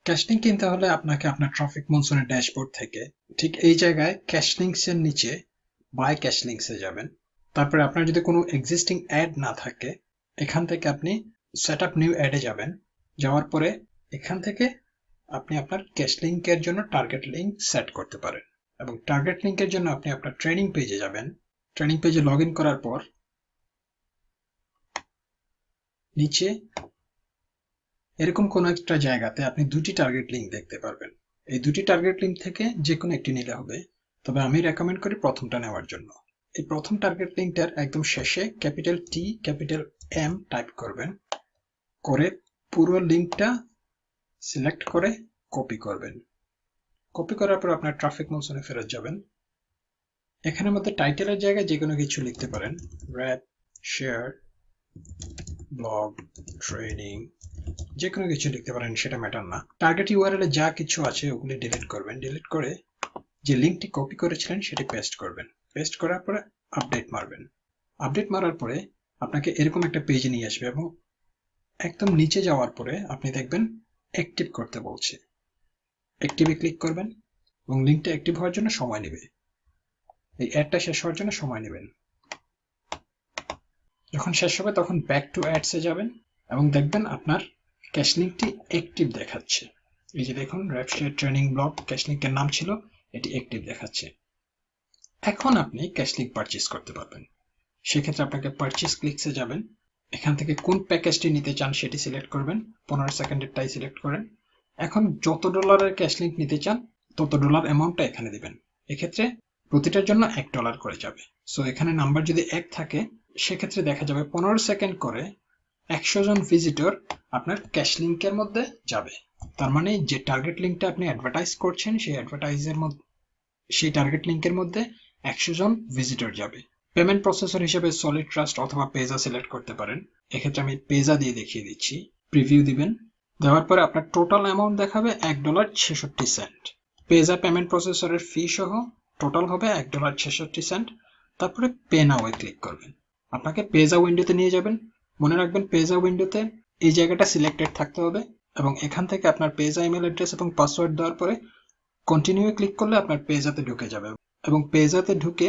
Cash link কিনতে হলে আপনাকে আপনার ট্রাফিক মনসুনের ড্যাশবোর্ড থেকে ঠিক এই জায়গায় ক্যাশ লিঙ্কস এর নিচে বাই ক্যাশ লিঙ্কস এ যাবেন। তারপরে আপনার যদি কোনো এক্সিস্টিং অ্যাড না থাকে এখান থেকে আপনি সেট আপ নিউ অ্যাডে যাবেন। যাওয়ার পরে এখান থেকে আপনি আপনার ক্যাশ লিঙ্কের জন্য টার্গেট লিঙ্ক সেট করতে পারেন এবং টার্গেট লিঙ্কের জন্য আপনি আপনার ট্রেনিং পেজে যাবেন। ট্রেনিং পেজে লগ ইন করার পর নিচে এরকম কোন একটা জায়গাতে আপনি দুটি টার্গেট লিঙ্ক দেখতে পারবেন। এই দুটি টার্গেট লিঙ্ক থেকে যে কোনো একটি নিলে হবে, তবে আমি রেকমেন্ড করি প্রথমটা নেওয়ার জন্য। এই প্রথম টার্গেট লিঙ্কটার একদম শেষে capital T capital M type করবেন, করে পুরো লিঙ্কটা সিলেক্ট করে কপি করবেন। কপি করার পর আপনার ট্রাফিক মনসুনে ফেরত যাবেন। এখানের মধ্যে টাইটেলের জায়গায় যে কোনো কিছু লিখতে পারেন, র্যাপ, শেয়ার, ব্লগ, ট্রেনিং, যে কোনো কিছু লিখতে পারেন, সেটা ম্যাটার না। টার্গেট ইউআরএল এ যা কিছু আছে ওগুলি ডিলিট করবেন। ডিলিট করে যে লিঙ্কটি কপি করেছিলেন সেটি পেস্ট করবেন। পেস্ট করার পরে আপডেট মারবেন। আপডেট মারার পরে আপনাকে এরকম একটা পেজে নিয়ে আসবে এবং একদম নিচে যাওয়ার পরে আপনি দেখবেন অ্যাক্টিভ করতে বলছে। অ্যাক্টিভে ক্লিক করবেন এবং লিঙ্কটা অ্যাক্টিভ হওয়ার জন্য সময় নেবে। এই অ্যাডটা শেষ হওয়ার জন্য সময় নেবেন। যখন শেষ হবে তখন ব্যাক টু অ্যাডস এ যাবেন এবং দেখবেন আপনার ক্যাশ লিঙ্কটি অ্যাক্টিভ দেখাচ্ছে। এই যে দেখুন, rap share training blog cash লিঙ্কের নাম ছিল, এটি অ্যাক্টিভ দেখাচ্ছে। এখন আপনি ক্যাশ লিঙ্ক পারচেজ করতে পারবেন। সেক্ষেত্রে আপনাকে পারচেজ ক্লিকসে যাবেন। এখান থেকে কোন প্যাকেজটি নিতে চান সেটি সিলেক্ট করবেন। 15 সেকেন্ডেরটাই সিলেক্ট করেন। এখন যত ডলারের ক্যাশ লিঙ্ক নিতে চান তত ডলার অ্যামাউন্টটা এখানে দিবেন। এক্ষেত্রে প্রতিটার জন্য $1 করে যাবে। সো এখানে নাম্বার যদি 1 থাকে সেক্ষেত্রে দেখা যাবে 15 সেকেন্ড করে 100 জন ভিজিটর আপনার ক্যাশ লিঙ্কের মধ্যে যাবে। তার মানে যে টার্গেট লিঙ্কটা আপনি অ্যাডভার্টাইজ করছেন সেই টার্গেট লিঙ্কের মধ্যে 100 জন ভিজিটর যাবে। পেমেন্ট প্রসেসর হিসেবে সলিড ট্রাস্ট অথবা পেজা সিলেক্ট করতে পারেন। এক্ষেত্রে আমি পেজা দিয়ে দেখিয়ে দিচ্ছি। প্রিভিউ দিবেন। দেওয়ার পরে আপনার টোটাল অ্যামাউন্ট দেখাবে $1.66। পেজা পেমেন্ট প্রসেসরের ফি সহ টোটাল হবে $1.66। তারপরে পে নাও এ ক্লিক করবেন। আপনাকে পেজা উইন্ডোতে নিয়ে যাবেন। মনে রাখবেন পেজা উইন্ডোতে এই জায়গাটা সিলেক্টেড থাকতে হবে এবং এখান থেকে আপনার পেজা ইমেল অ্যাড্রেস এবং পাসওয়ার্ড দেওয়ার পরে কন্টিনিউ ক্লিক করলে আপনার পেজাতে ঢুকে যাবে এবং পেজাতে ঢুকে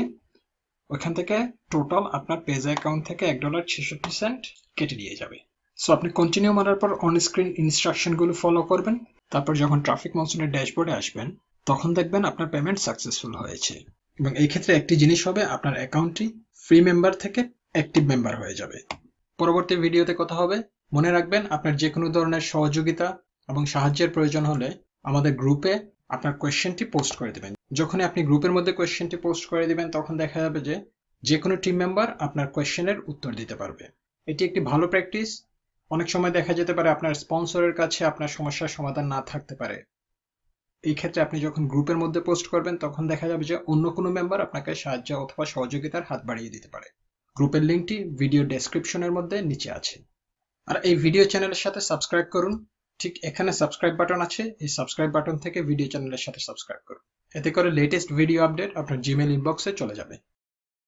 ওইখান থেকে টোটাল আপনার পেজা অ্যাকাউন্ট থেকে $1.66 কেটে দিয়ে যাবে। সো আপনি কন্টিনিউ মারার পর অন স্ক্রিন ইনস্ট্রাকশনগুলো ফলো করবেন। তারপর যখন ট্রাফিক মনসুনের ড্যাশবোর্ডে আসবেন তখন দেখবেন আপনার পেমেন্ট সাকসেসফুল হয়েছে এবং এই ক্ষেত্রে একটি জিনিস হবে, আপনার অ্যাকাউন্টটি ফ্রি মেম্বার থেকে অ্যাক্টিভ মেম্বার হয়ে যাবে। পরবর্তী ভিডিওতে কথা হবে। মনে রাখবেন আপনার যে কোনো ধরনের সহযোগিতা এবং সাহায্যের প্রয়োজন হলে আমাদের গ্রুপে আপনার কোয়েশ্চেনটি পোস্ট করে দেবেন। যখনই আপনি গ্রুপের মধ্যে কোয়েশ্চেনটি পোস্ট করে দিবেন তখন দেখা যাবে যে কোনো টিম মেম্বার আপনার কোয়েশ্চেনের উত্তর দিতে পারবে। এটি একটি ভালো প্র্যাকটিস। অনেক সময় দেখা যেতে পারে আপনার স্পন্সরের কাছে আপনার সমস্যার সমাধান না থাকতে পারে। এই ক্ষেত্রে আপনি যখন গ্রুপের মধ্যে পোস্ট করবেন তখন দেখা যাবে যে অন্য কোনো মেম্বার আপনাকে সাহায্য অথবা সহযোগিতার হাত বাড়িয়ে দিতে পারে। গ্রুপের লিঙ্কটি ভিডিও ডেসক্রিপশনের মধ্যে নিচে আছে। আর এই ভিডিও চ্যানেলের সাথে সাবস্ক্রাইব করুন। ঠিক এখানে সাবস্ক্রাইব বাটন আছে, এই সাবস্ক্রাইব বাটন থেকে ভিডিও চ্যানেলের সাথে সাবস্ক্রাইব করুন। এতে করে লেটেস্ট ভিডিও আপডেট আপনার জিমেইল ইনবক্সে চলে যাবে।